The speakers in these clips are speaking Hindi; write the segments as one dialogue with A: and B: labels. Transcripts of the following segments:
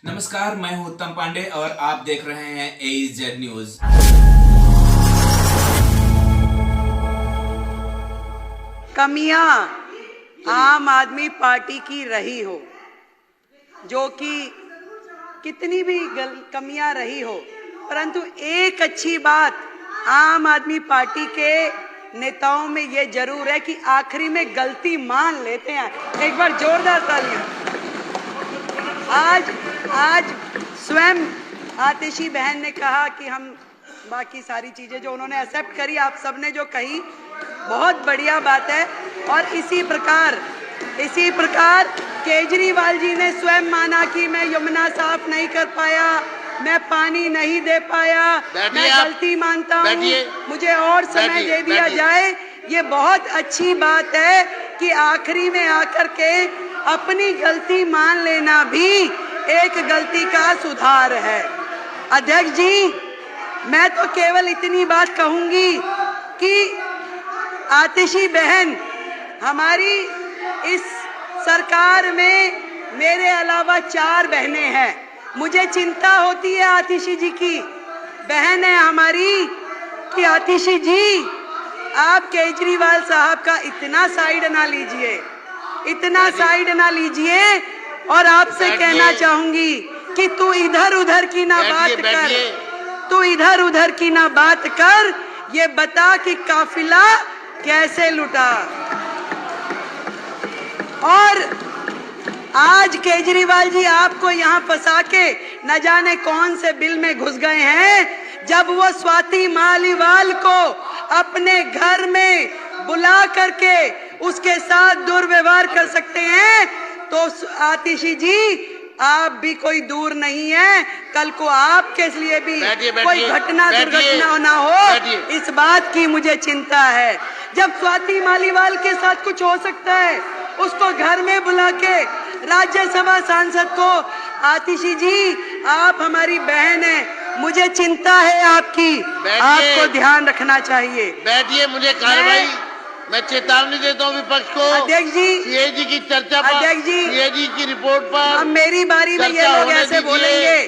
A: नमस्कार, मैं हूं उत्तम पांडे और आप देख रहे हैं AEZ न्यूज।
B: कमियां आम आदमी पार्टी की रही हो, जो कि कितनी भी कमियां रही हो, परंतु एक अच्छी बात आम आदमी पार्टी के नेताओं में ये जरूर है कि आखिरी में गलती मान लेते हैं। एक बार जोरदार तालियां। आज स्वयं आतिशी बहन ने कहा कि हम बाकी सारी चीजें जो उन्होंने एक्सेप्ट करी, आप सबने जो कही बहुत बढ़िया बात है। और इसी प्रकार केजरीवाल जी ने स्वयं माना कि मैं यमुना साफ नहीं कर पाया, मैं पानी नहीं दे पाया, मैं गलती मानता हूँ, मुझे और समय दे दिया जाए। ये बहुत अच्छी बात है कि आखिरी में आकर के अपनी गलती मान लेना भी एक गलती का सुधार है। अध्यक्ष जी, मैं तो केवल इतनी बात कहूंगी कि आतिशी बहन, हमारी इस सरकार में मेरे अलावा 4 बहनें हैं। मुझे चिंता होती है आतिशी जी की, बहन है हमारी, कि आतिशी जी आप केजरीवाल साहब का इतना साइड ना लीजिए, और आपसे कहना चाहूंगी कि तू इधर उधर की ना बात कर, ये बता कि काफिला कैसे लुटा। और आज केजरीवाल जी आपको यहाँ फंसा के न जाने कौन से बिल में घुस गए हैं। जब वो स्वाति मालीवाल को अपने घर में बुला करके उसके साथ दुर्व्यवहार कर सकते हैं, तो आतिशी जी आप भी कोई दूर नहीं है। कल को आपके लिए भी कोई दुर्घटना ना हो, इस बात की मुझे चिंता है। जब स्वाति मालीवाल के साथ कुछ हो सकता है, उसको घर में बुला के राज्यसभा सांसद को, आतिशी जी आप हमारी बहन है, मुझे चिंता है आपकी, आपको ध्यान रखना चाहिए।
C: बैठिए, मुझे कार्रवाई मैं चेतावनी देता हूँ विपक्ष को।
B: अध्यक्ष जी,
C: सीएजी की चर्चा पर,
B: अध्यक्ष जी,
C: सीएजी की रिपोर्ट पर
B: अब मेरी बारी में ये लोग ऐसे बोलेंगे,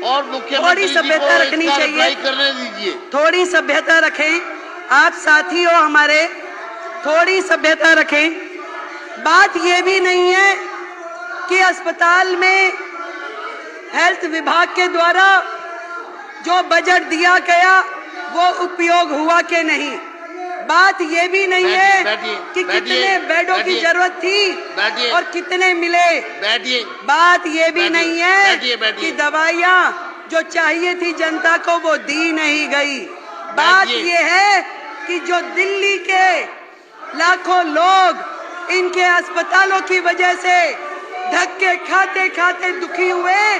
C: और मुख्यमंत्री
B: थोड़ी सभ्यता रखनी चाहिए,
C: करने दीजिए।
B: थोड़ी सभ्यता रखें, आप साथी हो हमारे, थोड़ी सभ्यता रखें। बात ये भी नहीं है कि अस्पताल में हेल्थ विभाग के द्वारा जो बजट दिया गया वो उपयोग हुआ कि नहीं। बात ये भी नहीं है कि कितने बेडों की जरूरत थी और कितने मिले। बात ये भी नहीं है कि दवाइयाँ जो चाहिए थी जनता को वो दी नहीं गई। बात ये है कि जो दिल्ली के लाखों लोग इनके अस्पतालों की वजह से धक्के खाते खाते दुखी हुए,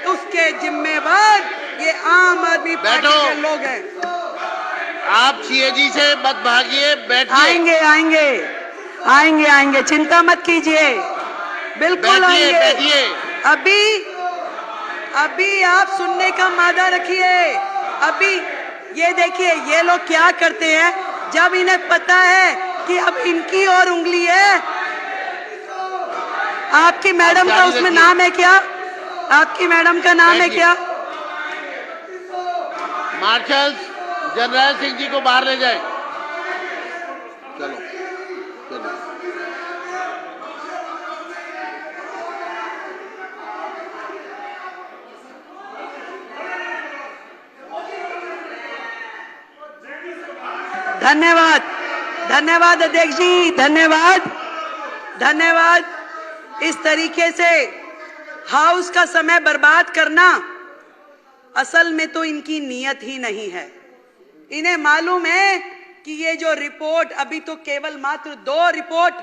B: उसके जिम्मेवार ये आम आदमी पार्टी के लोग हैं।
C: आप सीएजी से मत भागिए, बैठिए।
B: आएंगे, चिंता मत कीजिए, बिल्कुल आएंगे। अभी आप सुनने का मादा रखिए। अभी ये देखिए, ये लोग क्या करते हैं, जब इन्हें पता है कि अब इनकी और उंगली है। आपकी मैडम का उसमें नाम है क्या? आपकी मैडम का नाम है क्या?
C: मार्शल जनरल सिंह जी को बाहर ले जाए। चलो।
B: धन्यवाद अध्यक्ष जी, धन्यवाद। इस तरीके से हाउस का समय बर्बाद करना असल में तो इनकी नीयत ही नहीं है। इन्हें मालूम है कि ये जो रिपोर्ट, अभी तो केवल मात्र 2 रिपोर्ट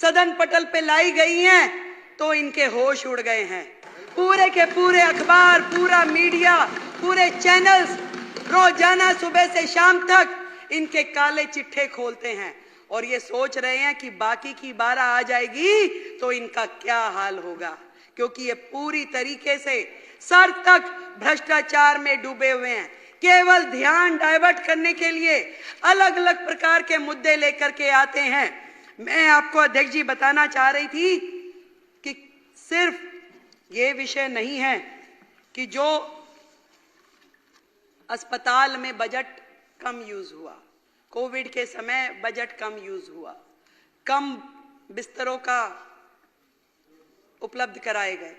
B: सदन पटल पे लाई गई हैं, तो इनके होश उड़ गए हैं। पूरे के पूरे अखबार, पूरा मीडिया, पूरे चैनल्स रोजाना सुबह से शाम तक इनके काले चिट्ठे खोलते हैं और ये सोच रहे हैं कि बाकी की 12 आ जाएगी तो इनका क्या हाल होगा, क्योंकि ये पूरी तरीके से सर तक भ्रष्टाचार में डूबे हुए हैं। केवल ध्यान डाइवर्ट करने के लिए अलग अलग प्रकार के मुद्दे लेकर के आते हैं। मैं आपको अध्यक्ष जी बताना चाह रही थी कि सिर्फ ये विषय नहीं है कि जो अस्पताल में बजट कम यूज हुआ, कोविड के समय बजट कम यूज हुआ, कम बिस्तरों का उपलब्ध कराए गए।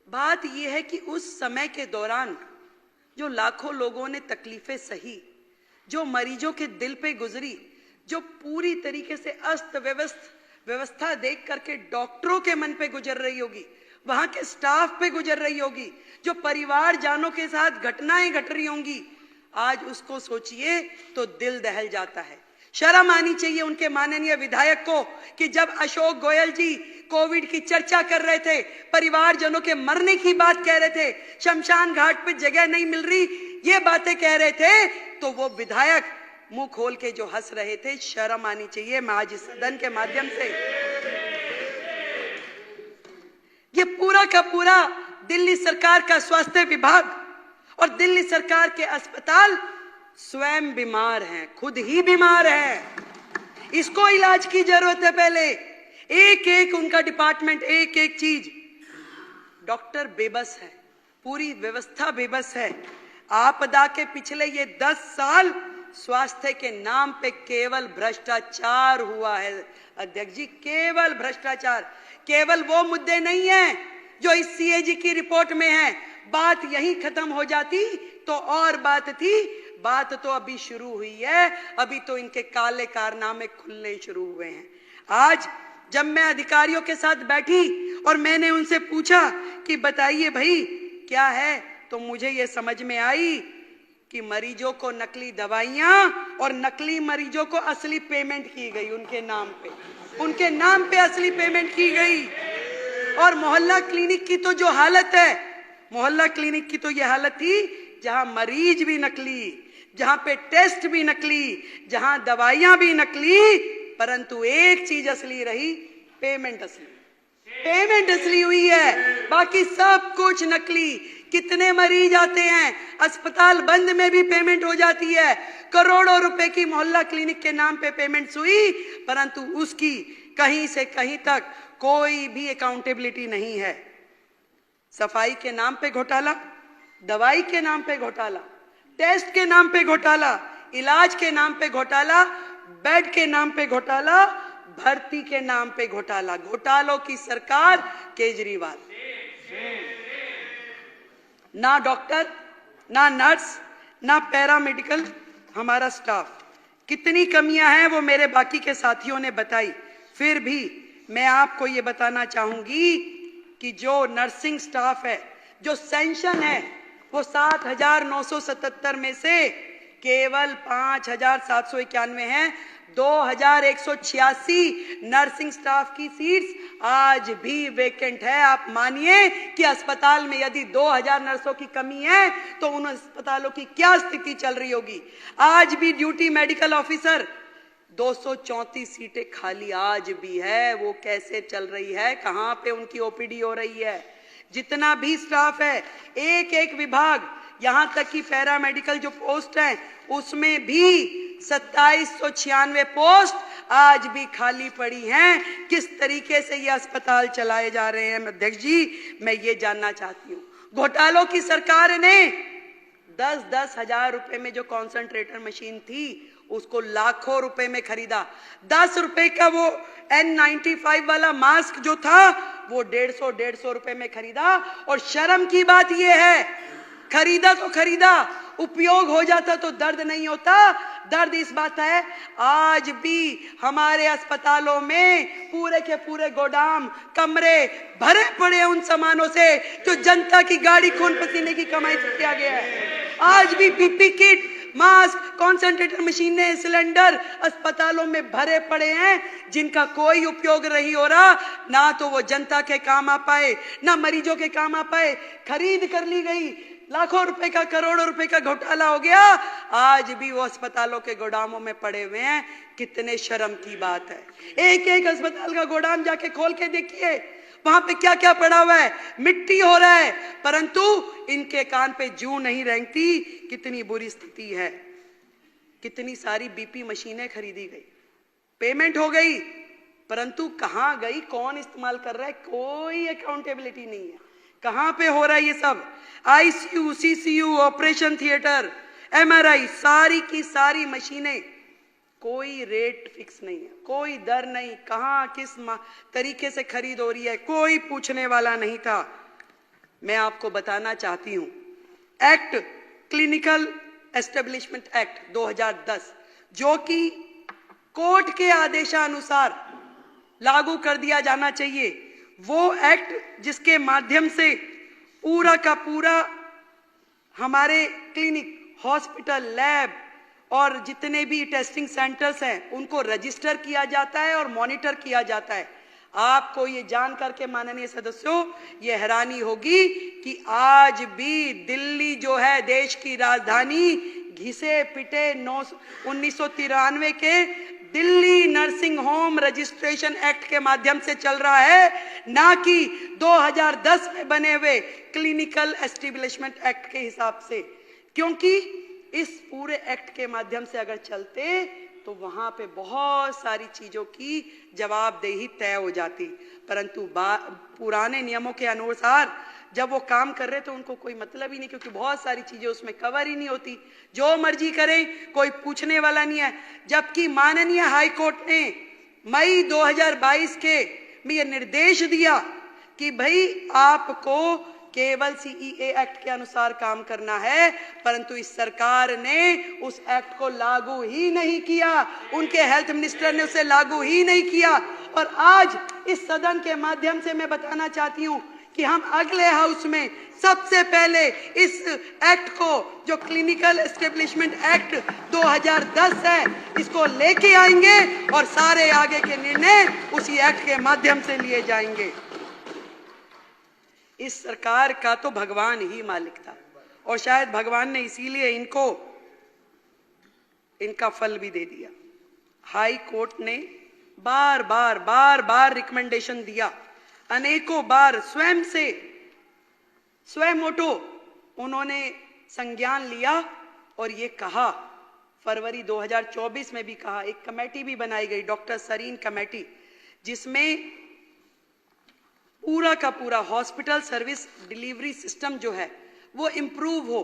B: बात यह है कि उस समय के दौरान जो लाखों लोगों ने तकलीफें सही, जो मरीजों के दिल पे गुजरी, जो पूरी तरीके से अस्त व्यवस्था देख करके डॉक्टरों के मन पे गुजर रही होगी, वहां के स्टाफ पे गुजर रही होगी, जो परिवार जानों के साथ घटनाएं घट रही होंगी, आज उसको सोचिए तो दिल दहल जाता है। शर्म आनी चाहिए उनके माननीय विधायक को कि जब अशोक गोयल जी कोविड की चर्चा कर रहे थे, परिवारजनों के मरने की बात कह रहे थे, शमशान घाट पे जगह नहीं मिल रही, ये बातें कह रहे थे, तो वो विधायक मुंह खोल के जो हंस रहे थे। शर्म आनी चाहिए। मैं आज इस सदन के माध्यम से ये पूरा का पूरा दिल्ली सरकार का स्वास्थ्य विभाग और दिल्ली सरकार के अस्पताल स्वयं बीमार हैं, खुद ही बीमार हैं, इसको इलाज की जरूरत है। पहले एक एक उनका डिपार्टमेंट, एक एक चीज, डॉक्टर बेबस है, पूरी व्यवस्था बेबस है। आपदा के पिछले ये 10 साल स्वास्थ्य के नाम पे केवल भ्रष्टाचार हुआ है अध्यक्ष जी, केवल भ्रष्टाचार। केवल वो मुद्दे नहीं है जो इस सीएजी की रिपोर्ट में है। बात यही खत्म हो जाती तो और बात थी, बात तो अभी शुरू हुई है, अभी तो इनके काले कारनामे खुलने शुरू हुए हैं। आज जब मैं अधिकारियों के साथ बैठी और मैंने उनसे पूछा कि बताइए भाई क्या है, तो मुझे ये समझ में आई कि मरीजों को नकली दवाइयां और नकली मरीजों को असली पेमेंट की गई उनके नाम पे असली पेमेंट की गई। और मोहल्ला क्लिनिक की तो जो हालत है, मोहल्ला क्लिनिक की तो ये हालत थी जहां मरीज भी नकली, जहां पे टेस्ट भी नकली, जहां दवाइयां भी नकली, परंतु एक चीज असली रही, पेमेंट असली हुई है, बाकी सब कुछ नकली। कितने मरीज आते हैं, अस्पताल बंद में भी पेमेंट हो जाती है, करोड़ों रुपए की मोहल्ला क्लिनिक के नाम पे पेमेंट हुई, परंतु उसकी कहीं से कहीं तक कोई भी अकाउंटेबिलिटी नहीं है। सफाई के नाम पे घोटाला, दवाई के नाम पे घोटाला, टेस्ट के नाम पे घोटाला, इलाज के नाम पे घोटाला, बेड के नाम पे घोटाला, भर्ती के नाम पे घोटाला। घोटालों की सरकार केजरीवाल। ना डॉक्टर, ना नर्स, ना पैरामेडिकल हमारा स्टाफ। कितनी कमियां हैं वो मेरे बाकी के साथियों ने बताई। फिर भी मैं आपको ये बताना चाहूंगी कि जो नर्सिंग स्टाफ है, जो सेंशन है, वो 7,977 में से केवल 5,791 हैं। 2,186 नर्सिंग स्टाफ की सीट्स आज भी वेकेंट है। आप मानिए कि अस्पताल में यदि 2,000 नर्सों की कमी है तो उन अस्पतालों की क्या स्थिति चल रही होगी। आज भी ड्यूटी मेडिकल ऑफिसर 234 सीटें खाली आज भी है। वो कैसे चल रही है, कहां पे उनकी ओपीडी हो रही है। जितना भी स्टाफ है, एक एक विभाग, यहां तक कि पैरामेडिकल जो पोस्ट है उसमें भी 2796 पोस्ट आज भी खाली पड़ी हैं। किस तरीके से ये अस्पताल चलाए जा रहे हैं अध्यक्ष जी, मैं ये जानना चाहती हूँ। घोटालों की सरकार ने 10-10 हजार रुपए में जो कॉन्सेंट्रेटर मशीन थी उसको लाखों रुपए में खरीदा। 10 रुपए का वो N95 वाला मास्क जो था वो 150 रुपए में खरीदा। और शर्म की बात ये है, खरीदा तो खरीदा, उपयोग हो जाता तो दर्द नहीं होता। दर्द इस बात है, आज भी हमारे अस्पतालों में पूरे के पूरे गोदाम, कमरे भरे पड़े उन सामानों से जो जनता की गाड़ी खून पसीने की कमाई से किया गया है। आज भी पीपी किट, मास्क, कॉन्सेंट्रेटर मशीनें, सिलेंडर अस्पतालों में भरे पड़े हैं जिनका कोई उपयोग नहीं हो रहा। ना तो वो जनता के काम आ पाए, ना मरीजों के काम आ पाए। खरीद कर ली गई, लाखों रुपए का, करोड़ों रुपए का घोटाला हो गया, आज भी वो अस्पतालों के गोदामों में पड़े हुए हैं। कितने शर्म की बात है। एक एक अस्पताल का गोदाम जाके खोल के देखिए, वहां पे क्या क्या पड़ा हुआ है, मिट्टी हो रहा है, परंतु इनके कान पे जूं नहीं रेंगती। कितनी बुरी स्थिति है। कितनी सारी बीपी मशीनें खरीदी गई, पेमेंट हो गई, परंतु कहां गई, कौन इस्तेमाल कर रहा है, कोई अकाउंटेबिलिटी नहीं है। कहां पे हो रहा है ये सब? ICU, CCU, operation theatre, MRI, सारी की सारी मशीनें, कोई रेट फिक्स नहीं है, कोई दर नहीं, कहां किस तरीके से खरीद हो रही है, कोई पूछने वाला नहीं था। मैं आपको बताना चाहती हूं, एक्ट, क्लिनिकल एस्टेब्लिशमेंट एक्ट 2010, जो कि कोर्ट के आदेशानुसार लागू कर दिया जाना चाहिए, वो एक्ट जिसके माध्यम से पूरा का पूरा हमारे क्लिनिक, हॉस्पिटल, लैब और जितने भी टेस्टिंग सेंटर्स हैं उनको रजिस्टर किया जाता है और मॉनिटर किया जाता है। आपको ये जान करके माननीय सदस्यों ये हैरानी होगी कि आज भी दिल्ली जो है देश की राजधानी, घिसे पिटे 1993 के Delhi nursing home registration act के माध्यम से चल रहा है, ना कि 2010 में बने हुए क्लिनिकल एस्टेब्लिशमेंट एक्ट के हिसाब से। क्योंकि इस पूरे एक्ट के माध्यम से अगर चलते तो वहां पे बहुत सारी चीजों की जवाबदेही तय हो जाती, परंतु पुराने नियमों के अनुसार जब वो काम कर रहे तो उनको कोई मतलब ही नहीं, क्योंकि बहुत सारी चीजें उसमें कवर ही नहीं होती, जो मर्जी करें, कोई पूछने वाला नहीं है। जबकि माननीय हाई कोर्ट ने मई 2022 के में ये निर्देश दिया कि भाई आपको केवल सीईए एक्ट के अनुसार काम करना है, परंतु इस सरकार ने उस एक्ट को लागू ही नहीं किया, उनके हेल्थ मिनिस्टर ने उसे लागू ही नहीं किया। और आज इस सदन के माध्यम से मैं बताना चाहती हूं कि हम अगले हाउस में सबसे पहले इस एक्ट को, जो क्लिनिकल एस्टेब्लिशमेंट एक्ट 2010 है, इसको लेके आएंगे और सारे आगे के निर्णय उसी एक्ट के माध्यम से लिए जाएंगे। इस सरकार का तो भगवान ही मालिक था और शायद भगवान ने इसीलिए इनका फल भी दे दिया। हाई कोर्ट ने बार बार रिकमेंडेशन दिया, अनेकों बार स्वयं मोटो उन्होंने संज्ञान लिया और ये कहा, फरवरी 2024 में भी कहा, एक कमेटी भी बनाई गई, डॉक्टर सरीन कमेटी, जिसमें पूरा का पूरा हॉस्पिटल सर्विस डिलीवरी सिस्टम जो है वो इम्प्रूव हो,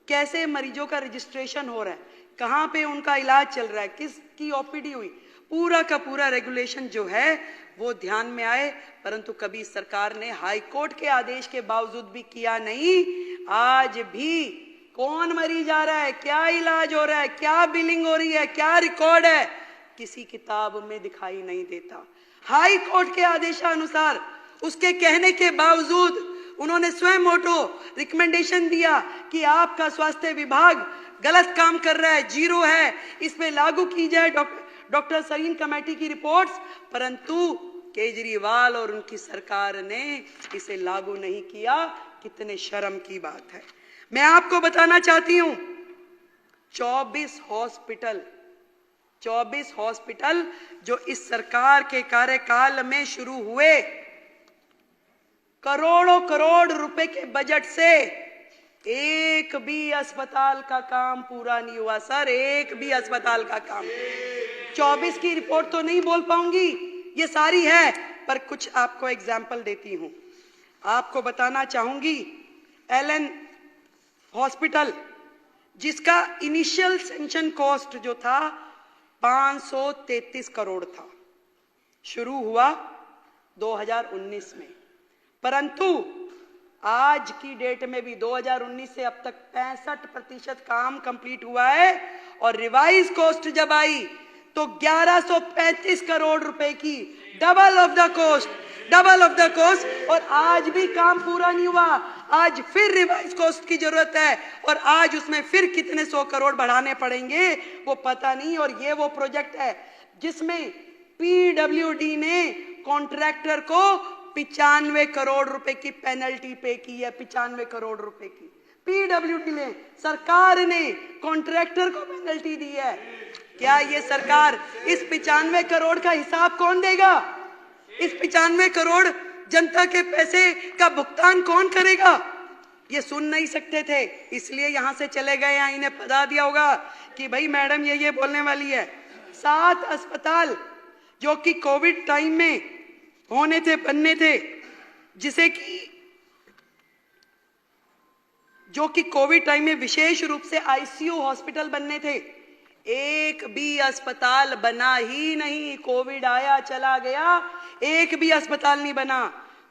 B: कैसे मरीजों का रजिस्ट्रेशन हो रहा है, कहाँ पे उनका इलाज चल रहा है, किसकी ओपीडी हुई, पूरा का पूरा रेगुलेशन जो है वो ध्यान में आए। परंतु कभी सरकार ने हाई कोर्ट के आदेश के बावजूद भी किया नहीं। आज भी कौन मरीज आ रहा है, क्या इलाज हो रहा है, क्या बिलिंग हो रही है, क्या रिकॉर्ड है, किसी किताब में दिखाई नहीं देता। हाई कोर्ट के आदेशानुसार, उसके कहने के बावजूद उन्होंने स्वयं मोटो रिकमेंडेशन दिया कि आपका स्वास्थ्य विभाग गलत काम कर रहा है, जीरो है, इसमें लागू की जाए डॉक्टर सरीन कमेटी की रिपोर्ट्स, परंतु केजरीवाल और उनकी सरकार ने इसे लागू नहीं किया। कितने शर्म की बात है। मैं आपको बताना चाहती हूं, 24 हॉस्पिटल जो इस सरकार के कार्यकाल में शुरू हुए, करोड़ों करोड़ रुपए के बजट से एक भी अस्पताल का काम पूरा नहीं हुआ सर, एक भी अस्पताल का काम। 24 की रिपोर्ट तो नहीं बोल पाऊंगी, ये सारी है, पर कुछ आपको एग्जाम्पल देती हूं। आपको बताना चाहूंगी, एलन हॉस्पिटल, जिसका इनिशियल सेंक्शन कॉस्ट जो था 533 करोड़ था, शुरू हुआ 2019 में, परंतु आज की डेट में भी 2019 से अब तक 65% काम कंप्लीट हुआ है और रिवाइज कॉस्ट जब आई तो 1135 करोड़ रुपए की, डबल ऑफ द कॉस्ट, और आज भी काम पूरा नहीं हुआ। आज फिर रिवाइज कॉस्ट की जरूरत है और आज उसमें फिर कितने 100 करोड़ बढ़ाने पड़ेंगे वो पता नहीं। और ये वो प्रोजेक्ट है जिसमें पीडब्ल्यूडी ने कॉन्ट्रैक्टर को 95 करोड़ रुपए की पेनल्टी पे की है, 95 करोड़ रुपए की पीडब्ल्यूडी ने, सरकार ने कॉन्ट्रैक्टर को पेनल्टी दी है। क्या ये सरकार, इस 95 करोड़ का हिसाब कौन देगा? इस 95 करोड़ जनता के पैसे का भुगतान कौन करेगा? ये सुन नहीं सकते थे, इसलिए यहां से चले गए, या इन्हें पता दिया होगा कि भाई मैडम ये बोलने वाली है। 7 अस्पताल जो कि कोविड टाइम में होने थे, बनने थे, जिसे कि जो कि कोविड टाइम में विशेष रूप से आईसीयू हॉस्पिटल बनने थे, एक भी अस्पताल बना ही नहीं। कोविड आया चला गया, एक भी अस्पताल नहीं बना,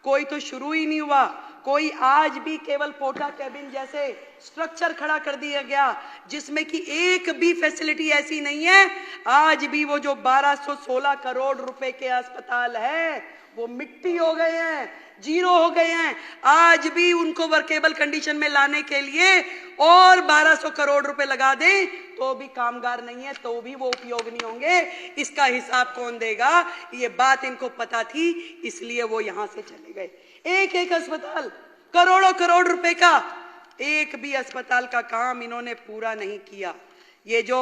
B: कोई तो शुरू ही नहीं हुआ। कोई आज भी केवल पोटा कैबिन जैसे स्ट्रक्चर खड़ा कर दिया गया जिसमें कि एक भी फैसिलिटी ऐसी नहीं है। आज भी वो जो 1216 करोड़ रुपए के अस्पताल है वो मिट्टी हो गए हैं, जीरो हो गए हैं। आज भी उनको वर्केबल कंडीशन में लाने के लिए और 1200 करोड़ रुपए लगा दें तो भी कामगार नहीं है, तो भी वो उपयोग नहीं होंगे। इसका हिसाब कौन देगा? ये बात इनको पता थी, इसलिए वो यहां से चले गए। एक एक अस्पताल करोड़ों करोड़ रुपए का, एक भी अस्पताल का काम इन्होंने पूरा नहीं किया। ये जो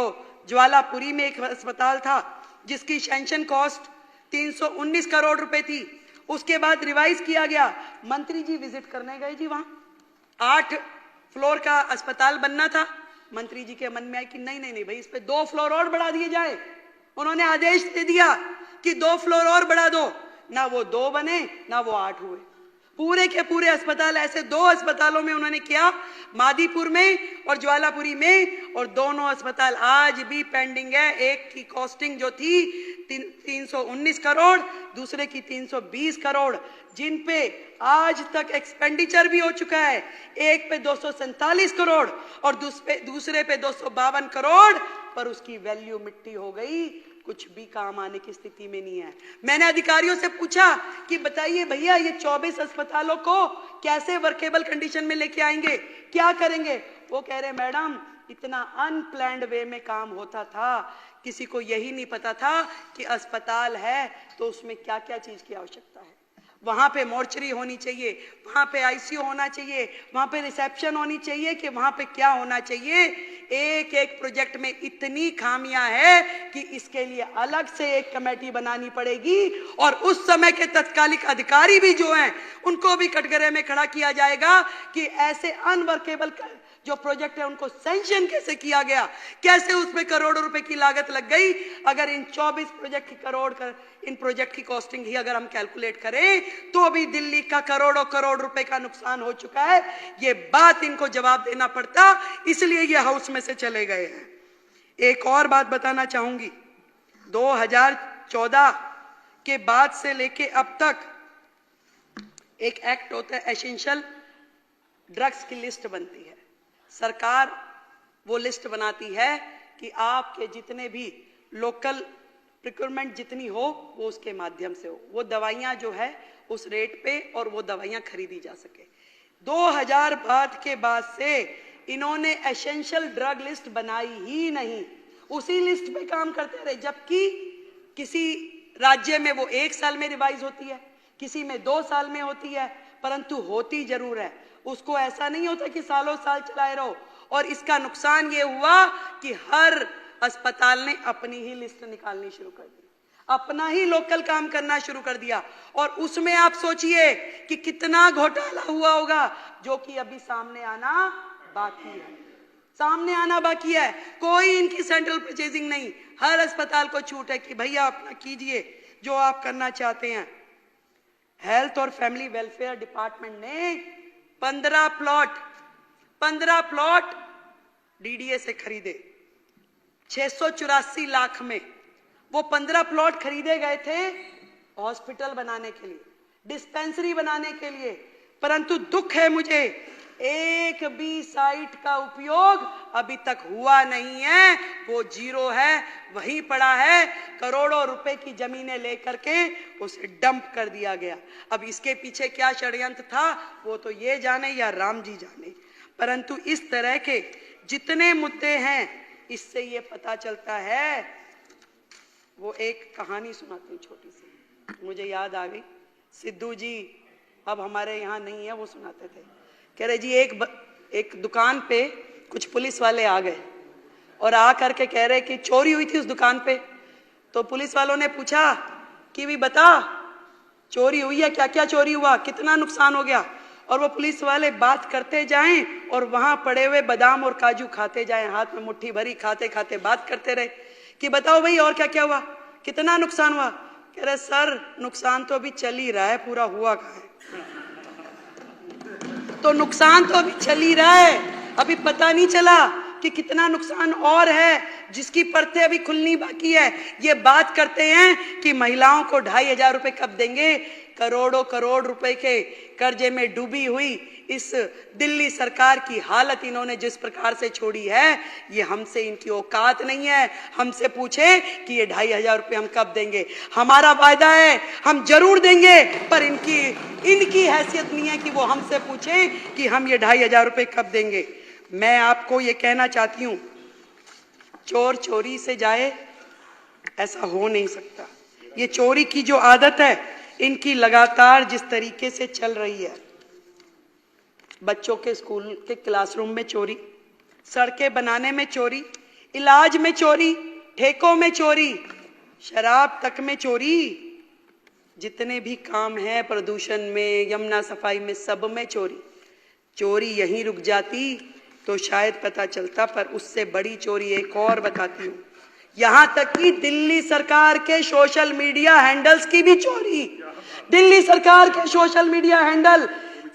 B: ज्वालापुरी में एक अस्पताल था जिसकी सैंक्शन कॉस्ट 319 करोड़ रुपए थी, उसके बाद रिवाइज किया गया। मंत्री जी विजिट करने गए जी, वहां 8 फ्लोर का अस्पताल बनना था। मंत्री जी के मन में आया कि नहीं नहीं नहीं भाई, इस पे 2 फ्लोर और बढ़ा दिए जाए। उन्होंने आदेश दे दिया कि 2 फ्लोर और बढ़ा दो। ना वो 2 बने ना वो 8 हुए। पूरे के पूरे अस्पताल ऐसे 2 अस्पतालों में उन्होंने किया, मादीपुर में और ज्वालापुरी में, और दोनों अस्पताल आज भी पेंडिंग है। एक की कॉस्टिंग जो थी 319 करोड़, दूसरे की 320 करोड़, जिन पे आज तक एक्सपेंडिचर भी हो चुका है। एक पे 247 करोड़ और दूसरे पे 252 करोड़, पर उसकी वैल्यू मिट्टी हो गई, कुछ भी काम आने की स्थिति में नहीं है। मैंने अधिकारियों से पूछा कि बताइए भैया, ये 24 अस्पतालों को कैसे वर्केबल कंडीशन में लेके आएंगे, क्या करेंगे? वो कह रहे मैडम, इतना अनप्लैंड वे में काम होता था, किसी को यही नहीं पता था कि अस्पताल है तो उसमें क्या क्या चीज की आवश्यकता है। वहां पे मोर्चरी होनी चाहिए, वहां पे आईसीयू होना चाहिए, वहां पे रिसेप्शन होनी चाहिए, कि वहां पे क्या होना चाहिए। एक एक प्रोजेक्ट में इतनी खामियां है कि इसके लिए अलग से एक कमेटी बनानी पड़ेगी, और उस समय के तत्कालिक अधिकारी भी जो हैं उनको भी कटघरे में खड़ा किया जाएगा कि ऐसे अनवर्केबल जो प्रोजेक्ट है उनको सैंक्शन कैसे किया गया, कैसे उसमें करोड़ों रुपए की लागत लग गई। अगर इन 24 प्रोजेक्ट की इन प्रोजेक्ट की कॉस्टिंग ही अगर हम कैलकुलेट करें तो भी दिल्ली का करोड़ों करोड़ रुपए का नुकसान हो चुका है। ये बात इनको जवाब देना पड़ता, इसलिए ये हाउस में से चले गए हैं। एक और बात बताना चाहूंगी, 2014 के बाद से लेके अब तक एक एक्ट होता है, एसेंशियल ड्रग्स की लिस्ट बनती है। सरकार वो लिस्ट बनाती है कि आपके जितने भी लोकल प्रिक्योरमेंट जितनी हो वो उसके माध्यम से हो, वो दवाइयां जो है उस रेट पे और वो दवाइयां खरीदी जा सके। 2000 के बाद से इन्होंने एसेंशियल ड्रग लिस्ट बनाई ही नहीं, उसी लिस्ट पे काम करते रहे। जबकि किसी राज्य में वो 1 साल में रिवाइज होती है, किसी में 2 साल में होती है, परंतु होती जरूर है। उसको ऐसा नहीं होता कि सालों साल चलाए रहो। और इसका नुकसान ये हुआ कि हर अस्पताल ने अपनी ही लिस्ट निकालनी शुरू कर दी, अपना ही लोकल काम करना शुरू कर दिया, और उसमें आप सोचिए कि कितना घोटाला हुआ होगा, जो कि अभी सामने आना बाकी है, सामने आना बाकी है। कोई इनकी सेंट्रल परचेजिंग नहीं, हर अस्पताल को छूट है कि भैया अपना कीजिए जो आप करना चाहते हैं। हेल्थ और फैमिली वेलफेयर डिपार्टमेंट ने 15 प्लॉट डीडीए से खरीदे 684 लाख में। वो 15 प्लॉट खरीदे गए थे हॉस्पिटल बनाने के लिए, डिस्पेंसरी बनाने के लिए, परंतु दुख है मुझे, एक भी साइट का उपयोग अभी तक हुआ नहीं है, वो जीरो है, वहीं पड़ा है। करोड़ों रुपए की जमीनें लेकर के उसे डंप कर दिया गया। अब इसके पीछे क्या षड्यंत्र था वो तो ये जाने या राम जी जाने, परंतु इस तरह के जितने मुद्दे हैं इससे ये पता चलता है। वो एक कहानी सुनाती हूँ छोटी सी, मुझे याद आ गई। सिद्धू जी अब हमारे यहाँ नहीं है, वो सुनाते थे, कह रहे जी एक दुकान पे कुछ पुलिस वाले आ गए और आ करके कह रहे कि चोरी हुई थी उस दुकान पे। तो पुलिस वालों ने पूछा कि भी बता चोरी हुई है, क्या क्या चोरी हुआ, कितना नुकसान हो गया। और वो पुलिस वाले बात करते जाएं और वहां पड़े हुए बादाम और काजू खाते जाएं, हाथ में मुट्ठी भरी खाते खाते बात करते रहे कि बताओ भाई और क्या क्या हुआ, कितना नुकसान हुआ। कह रहे सर नुकसान तो अभी चल ही रहा है, पूरा हुआ कहाँ है। तो नुकसान तो अभी चल ही रहा है, अभी पता नहीं चला कि कितना नुकसान और है, जिसकी परतें अभी खुलनी बाकी है। ये बात करते हैं कि महिलाओं को 2,500 रुपए कब देंगे। करोड़ों करोड़ रुपए के कर्जे में डूबी हुई इस दिल्ली सरकार की हालत इन्होंने जिस प्रकार से छोड़ी है, ये हमसे इनकी औकात नहीं है। हमसे पूछे कि ये 2,500 रुपए हम कब देंगे। हमारा वायदा है हम जरूर देंगे, पर इनकी हैसियत नहीं है कि वो हमसे पूछे कि हम ये 2,500 रुपए कब देंगे। मैं आपको ये कहना चाहती हूं, चोर चोरी से जाए ऐसा हो नहीं सकता। ये चोरी की जो आदत है इनकी लगातार जिस तरीके से चल रही है, बच्चों के स्कूल के क्लासरूम में चोरी, सड़कें बनाने में चोरी, इलाज में चोरी, ठेकों में चोरी, शराब तक में चोरी, जितने भी काम हैं प्रदूषण में, यमुना सफाई में, सब में चोरी। चोरी यहीं रुक जाती तो शायद पता चलता, पर उससे बड़ी चोरी एक और बताती हूँ। यहां तक कि दिल्ली सरकार के सोशल मीडिया हैंडल्स की भी चोरी। दिल्ली सरकार के social media handle,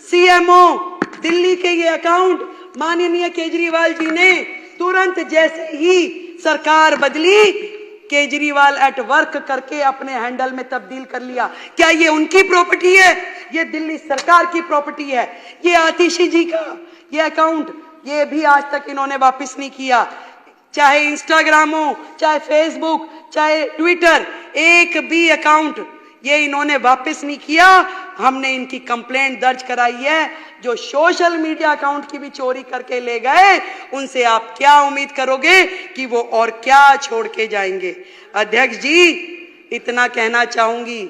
B: CMO Delhi के ये अकाउंट माननीय केजरीवाल जी ने तुरंत जैसे ही सरकार बदली, केजरीवाल एट वर्क करके अपने हैंडल में तब्दील कर लिया। क्या ये उनकी प्रॉपर्टी है? ये दिल्ली सरकार की प्रॉपर्टी है। ये आतिशी जी का ये अकाउंट, ये भी आज तक इन्होंने वापस नहीं किया। चाहे इंस्टाग्राम हो, चाहे फेसबुक, चाहे ट्विटर, एक भी अकाउंट ये इन्होंने वापस नहीं किया। हमने इनकी कंप्लेंट दर्ज कराई है। जो सोशल मीडिया अकाउंट की भी चोरी करके ले गए, उनसे आप क्या उम्मीद करोगे कि वो और क्या छोड़ के जाएंगे। अध्यक्ष जी, इतना कहना चाहूंगी,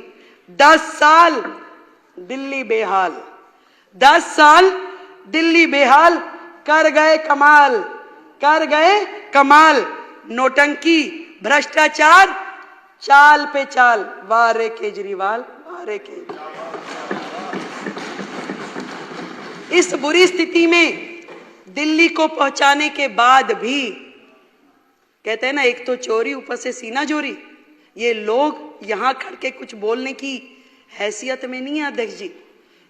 B: 10 साल दिल्ली बेहाल, 10 साल दिल्ली बेहाल, कर गए कमाल, कर गए कमाल। नोटंकी, भ्रष्टाचार, चाल पे चाल। वाह रे केजरीवाल, वाह रे केजरीवाल। इस बुरी स्थिति में दिल्ली को पहुंचाने के बाद भी, कहते हैं ना, एक तो चोरी, ऊपर से सीना चोरी। ये लोग यहां खड़ के कुछ बोलने की हैसियत में नहीं है अध्यक्ष जी।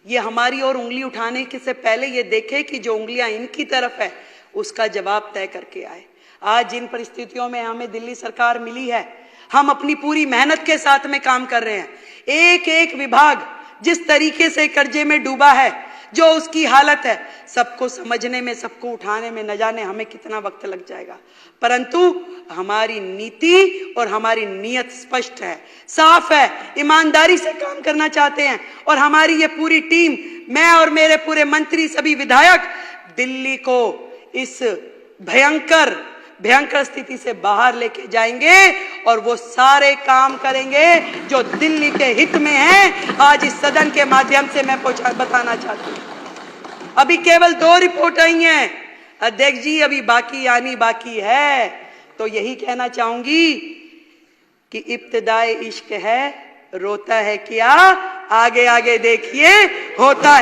B: ये हमारी और उंगली उठाने के से पहले ये देखे कि जो उंगलियां इनकी तरफ है उसका जवाब तय करके आए। आज जिन परिस्थितियों में हमें दिल्ली सरकार मिली है, हम अपनी पूरी मेहनत के साथ में काम कर रहे हैं। एक एक विभाग जिस तरीके से कर्जे में डूबा है, जो उसकी हालत है, सबको समझने में, सबको उठाने में न जाने हमें कितना वक्त लग जाएगा। परंतु हमारी नीति और हमारी नीयत स्पष्ट है, साफ है, ईमानदारी से काम करना चाहते हैं। और हमारी ये पूरी टीम, मैं और मेरे पूरे मंत्री, सभी विधायक, दिल्ली को इस भयंकर स्थिति से बाहर लेके जाएंगे और वो सारे काम करेंगे जो दिल्ली के हित में है। आज इस सदन के माध्यम से मैं बताना चाहती हूं, अभी केवल 2 रिपोर्ट आई हैं अध्यक्ष जी, अभी बाकी आनी बाकी है। तो यही कहना चाहूंगी कि इब्तिदाए इश्क है, रोता है क्या, आगे आगे देखिए होता है।